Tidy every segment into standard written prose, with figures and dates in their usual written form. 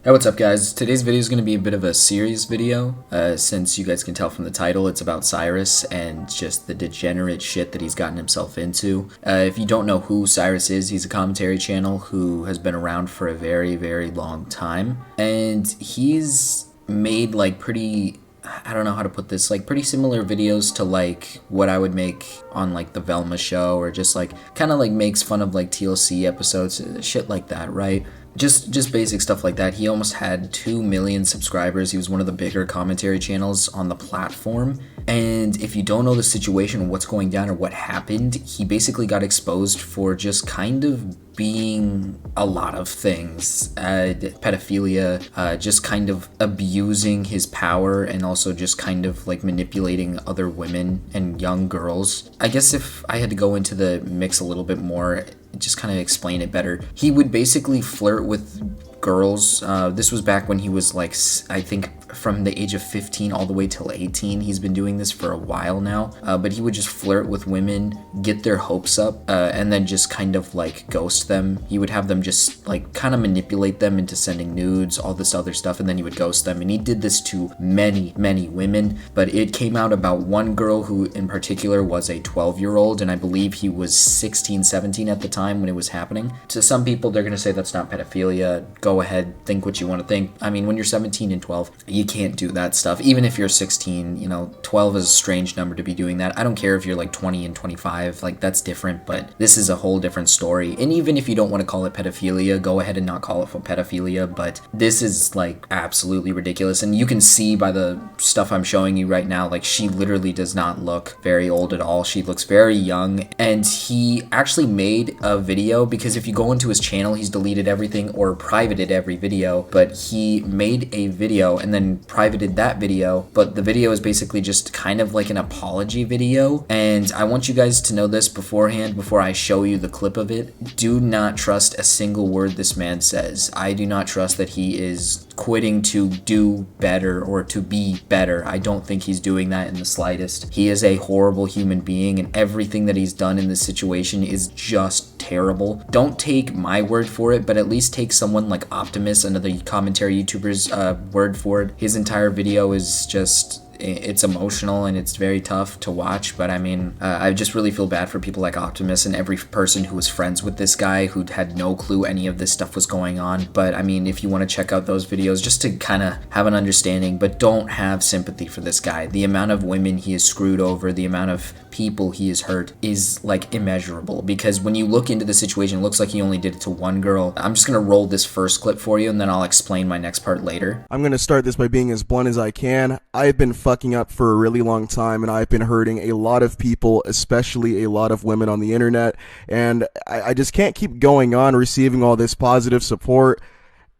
Hey, what's up guys? Today's video is going to be a bit of a serious video, since you guys can tell from the title, it's about Cyrus and just the degenerate shit that he's gotten himself into. If you don't know who Cyrus is, he's a commentary channel who has been around for a very, very long time. And he's made like pretty, I don't know how to put this, like pretty similar videos to like what I would make on like the Velma show, or just like kind of like makes fun of like TLC episodes, shit like that, right? Just basic stuff like that. He almost had 2 million subscribers. He was one of the bigger commentary channels on the platform. And if you don't know the situation, what's going down or what happened, he basically got exposed for just kind of being a lot of things. Pedophilia, just kind of abusing his power, and also just kind of like manipulating other women and young girls. I guess if I had to go into the mix a little bit more, just kind of explain it better, he would basically flirt with girls. This was back when he was like, I think from the age of 15 all the way till 18. He's been doing this for a while now, but he would just flirt with women, get their hopes up, and then just kind of like ghost them. He would have them just like kind of manipulate them into sending nudes, all this other stuff, and then he would ghost them. And he did this to many women, but it came out about one girl who in particular was a 12-year-old, and I believe he was 16, 17 at the time when it was happening. To some people, they're gonna say that's not pedophilia. Go ahead, think what you want to think. I mean, when you're 17 and 12, you can't do that stuff. Even if you're 16, 12 is a strange number to be doing that. I don't care if you're like 20 and 25, like that's different, but this is a whole different story. And even if you don't want to call it pedophilia, go ahead and not call it pedophilia, but this is like absolutely ridiculous. And you can see by the stuff I'm showing you right now, like she literally does not look very old at all. She looks very young. And he actually made a video, because if you go into his channel, he's deleted everything or privated every video, but he made a video and then privated that video. But the video is basically just kind of like an apology video, and I want you guys to know this beforehand before I show you the clip of it. Do not trust a single word this man says. I do not trust that he is quitting to do better or to be better. I don't think he's doing that in the slightest. He is a horrible human being, and everything that he's done in this situation is just terrible. Don't take my word for it, but at least take someone like Optimus, another commentary YouTuber's word for it. His entire video is just, it's emotional and it's very tough to watch. But I mean, I just really feel bad for people like Optimus and every person who was friends with this guy who had no clue any of this stuff was going on. But I mean, if you want to check out those videos just to kind of have an understanding, but don't have sympathy for this guy. The amount of women he has screwed over, the amount of people he has hurt is like immeasurable, because when you look into the situation, it looks like he only did it to one girl. I'm just gonna roll this first clip for you, and then I'll explain my next part later. I'm gonna start this by being as blunt as I can. I've been fucking up for a really long time, and I've been hurting a lot of people, especially a lot of women on the internet, and I just can't keep going on receiving all this positive support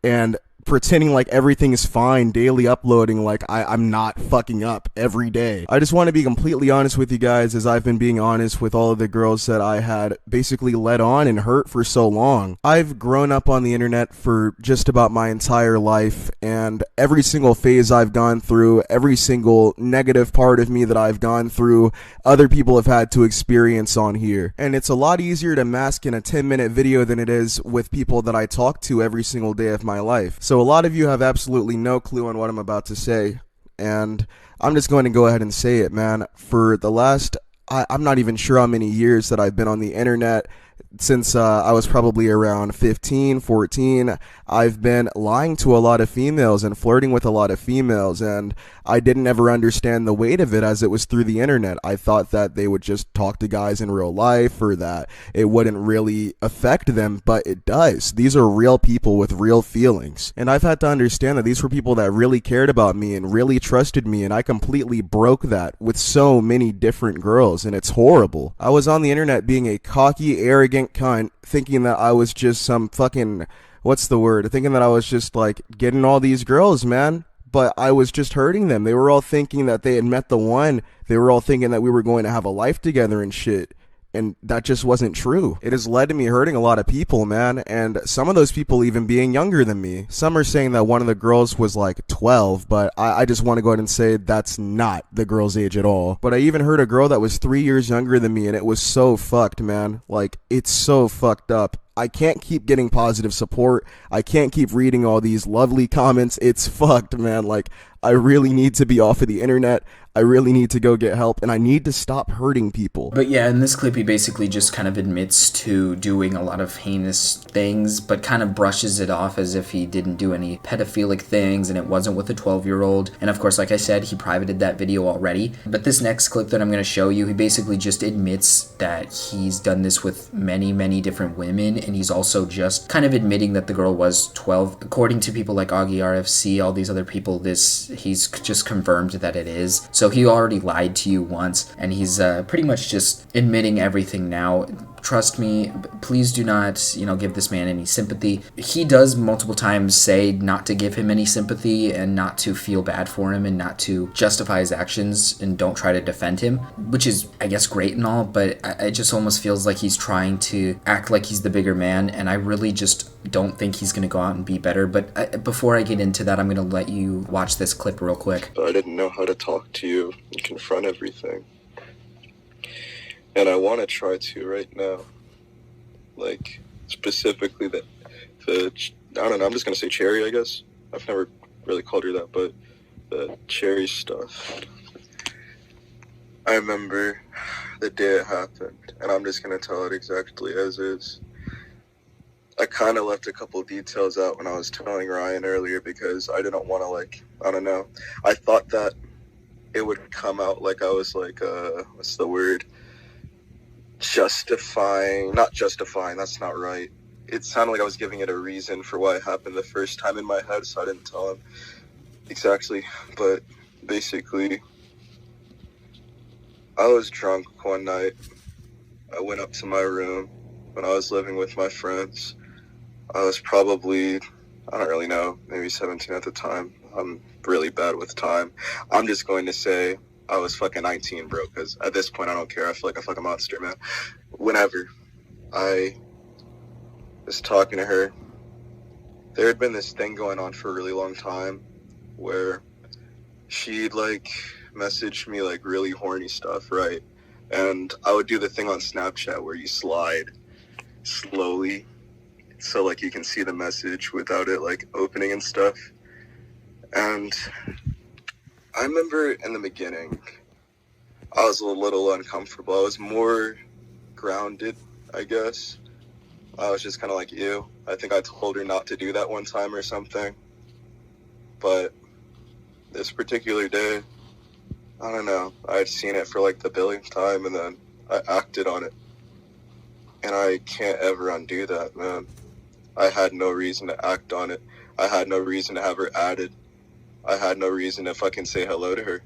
and pretending like everything is fine, daily uploading like I'm not fucking up every day. I just want to be completely honest with you guys, as I've been being honest with all of the girls that I had basically led on and hurt for so long. I've grown up on the internet for just about my entire life, and every single phase I've gone through, every single negative part of me that I've gone through, other people have had to experience on here. And it's a lot easier to mask in a 10-minute video than it is with people that I talk to every single day of my life. So a lot of you have absolutely no clue on what I'm about to say, and I'm just going to go ahead and say it, man. For the last, I'm not even sure how many years that I've been on the internet, since I was probably around 15, 14, I've been lying to a lot of females and flirting with a lot of females, and I didn't ever understand the weight of it as it was through the internet. I thought that they would just talk to guys in real life, or that it wouldn't really affect them, but it does. These are real people with real feelings, and I've had to understand that these were people that really cared about me and really trusted me, and I completely broke that with so many different girls, and it's horrible. I was on the internet being a cocky, arrogant cunt, thinking that I was just some fucking, thinking that I was just like getting all these girls, man. But I was just hurting them. They were all thinking that they had met the one. They were all thinking that we were going to have a life together and shit. And that just wasn't true. It has led to me hurting a lot of people, man, and some of those people even being younger than me. Some are saying that one of the girls was like 12, but I just want to go ahead and say that's not the girl's age at all. But I even heard a girl that was 3 years younger than me, and it was so fucked, man. Like, it's so fucked up. I can't keep getting positive support. I can't keep reading all these lovely comments. It's fucked, man. Like, I really need to be off of the internet. I really need to go get help, and I need to stop hurting people. But yeah, in this clip, he basically just kind of admits to doing a lot of heinous things, but kind of brushes it off as if he didn't do any pedophilic things and it wasn't with a 12-year-old. And of course, like I said, he privated that video already. But this next clip that I'm going to show you, he basically just admits that he's done this with many, many different women, and he's also just kind of admitting that the girl was 12. According to people like Augie RFC, all these other people, he's just confirmed that it is. So he already lied to you once, and he's pretty much just admitting everything now. Trust me, please do not, give this man any sympathy. He does multiple times say not to give him any sympathy and not to feel bad for him and not to justify his actions and don't try to defend him, which is, I guess, great and all, but it just almost feels like he's trying to act like he's the bigger man, and I really just don't think he's going to go out and be better. But before I get into that, I'm going to let you watch this clip real quick. I didn't know how to talk to you and confront everything. And I want to try to right now. Like, specifically the I don't know, I'm just going to say Cherry, I guess. I've never really called her that, but the Cherry stuff. I remember the day it happened, and I'm just going to tell it exactly as is. I kind of left a couple details out when I was telling Ryan earlier because I didn't want to, I don't know. I thought that it would come out like I was what's the word? Not justifying, that's not right. It sounded like I was giving it a reason for why it happened the first time in my head, so I didn't tell him exactly. But basically, I was drunk one night. I went up to my room when I was living with my friends. I was probably, I don't really know, maybe 17 at the time. I'm really bad with time. I'm just going to say I was fucking 19, bro, because at this point I don't care. I feel like a fucking monster, man. Whenever I was talking to her, there had been this thing going on for a really long time where she'd message me really horny stuff, right? And I would do the thing on Snapchat where you slide slowly so you can see the message without it opening and stuff. And I remember in the beginning, I was a little uncomfortable. I was more grounded, I guess. I was just kind of like, ew. I think I told her not to do that one time or something. But this particular day, I don't know. I had seen it for the billionth time, and then I acted on it. And I can't ever undo that, man. I had no reason to act on it. I had no reason to have her added. I had no reason to fucking say hello to her.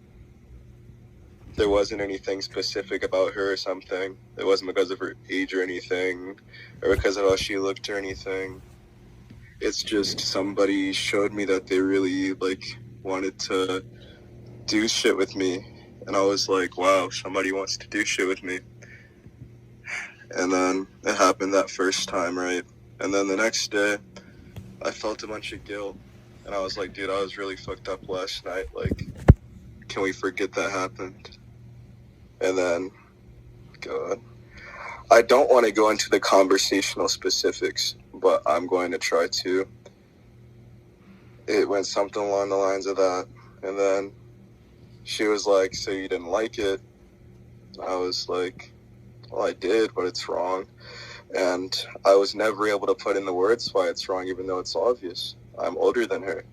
There wasn't anything specific about her or something. It wasn't because of her age or anything, or because of how she looked or anything. It's just somebody showed me that they really, wanted to do shit with me. And I was like, wow, somebody wants to do shit with me. And then it happened that first time, right? And then the next day, I felt a bunch of guilt. And I was like, dude, I was really fucked up last night. Can we forget that happened? And then, God, I don't want to go into the conversational specifics, but I'm going to try to. It went something along the lines of that. And then she was like, so you didn't like it? I was like, well, I did, but it's wrong. And I was never able to put in the words why it's wrong, even though it's obvious. I'm older than her.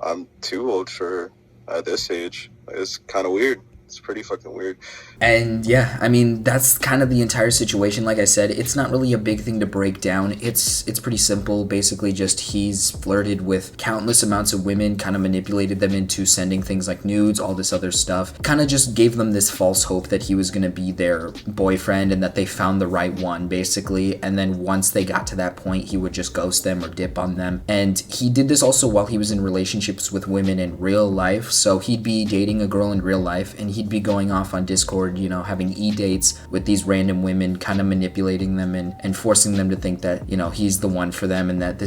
I'm too old for her at this age. It's kind of weird. It's pretty fucking weird. And yeah, I mean, that's kind of the entire situation. Like I said, it's not really a big thing to break down. It's pretty simple. Basically just he's flirted with countless amounts of women, kind of manipulated them into sending things like nudes, all this other stuff. Kind of just gave them this false hope that he was going to be their boyfriend and that they found the right one, basically. And then once they got to that point, he would just ghost them or dip on them. And he did this also while he was in relationships with women in real life. So he'd be dating a girl in real life, and he he'd be going off on Discord, you know, having e-dates with these random women, kind of manipulating them and forcing them to think that, you know, he's the one for them and that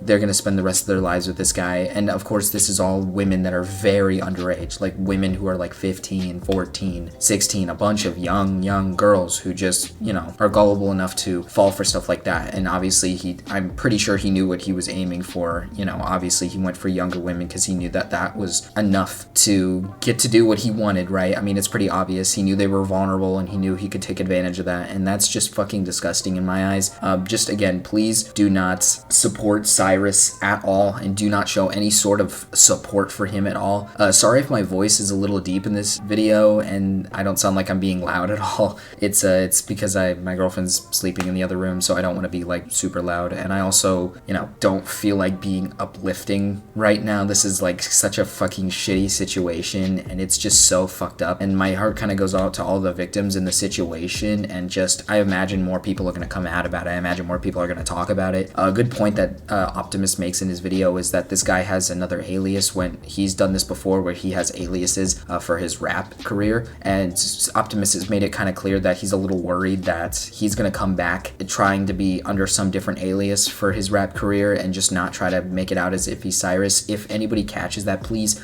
they're going to spend the rest of their lives with this guy. And of course, this is all women that are very underage, like women who are like 15, 14, 16, a bunch of young girls who just, you know, are gullible enough to fall for stuff like that. And obviously I'm pretty sure he knew what he was aiming for. You know, obviously he went for younger women because he knew that was enough to get to do what he wanted, right? I mean, it's pretty obvious. He knew they were vulnerable and he knew he could take advantage of that. And that's just fucking disgusting in my eyes. Just again, please do not support Cyrus at all and do not show any sort of support for him at all. Sorry if my voice is a little deep in this video and I don't sound like I'm being loud at all. It's because my girlfriend's sleeping in the other room, so I don't want to be like super loud. And I also, you know, don't feel like being uplifting right now. This is like such a fucking shitty situation and it's just so fucked up. And my heart kind of goes out to all the victims in the situation, and just I imagine more people are going to come out about it. I imagine more people are going to talk about it. A good point that Optimus makes in his video is that this guy has another alias when he's done this before, where he has aliases for his rap career, and Optimus has made it kind of clear that he's a little worried that he's going to come back trying to be under some different alias for his rap career and just not try to make it out as if he's Cyrus. If anybody catches that, please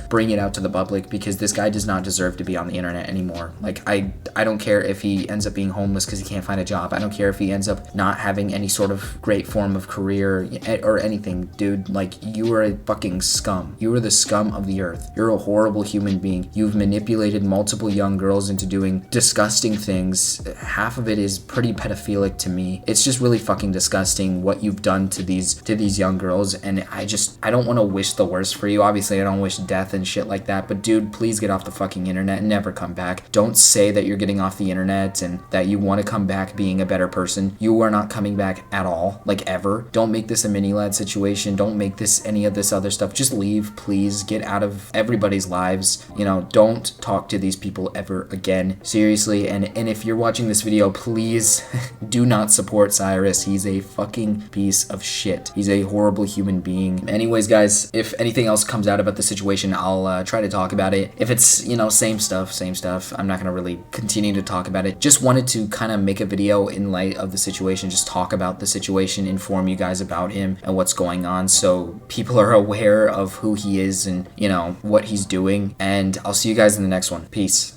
bring it out to the public, because this guy does not deserve to be on the internet anymore. Like, I don't care if he ends up being homeless because he can't find a job. I don't care if he ends up not having any sort of great form of career or anything, dude. Like, you are a fucking scum. You are the scum of the earth. You're a horrible human being. You've manipulated multiple young girls into doing disgusting things. Half of it is pretty pedophilic to me. It's just really fucking disgusting what you've done to these young girls, and I don't want to wish the worst for you. Obviously, I don't wish death and shit like that, but dude, please get off the fucking internet and never come back. Don't say that you're getting off the internet and that you want to come back being a better person. You are not coming back at all, like ever. Don't make this a mini lad situation. Don't make this any of this other stuff. Just leave, please. Get out of everybody's lives. You know, don't talk to these people ever again. Seriously, and if you're watching this video, please do not support Cyrus. He's a fucking piece of shit. He's a horrible human being. Anyways, guys, if anything else comes out about the situation, I'll try to talk about it. If it's, you know, same stuff, I'm not gonna really continue to talk about it. Just wanted to kind of make a video in light of the situation, just talk about the situation, inform you guys about him and what's going on, so people are aware of who he is and, you know, what he's doing. And I'll see you guys in the next one. Peace.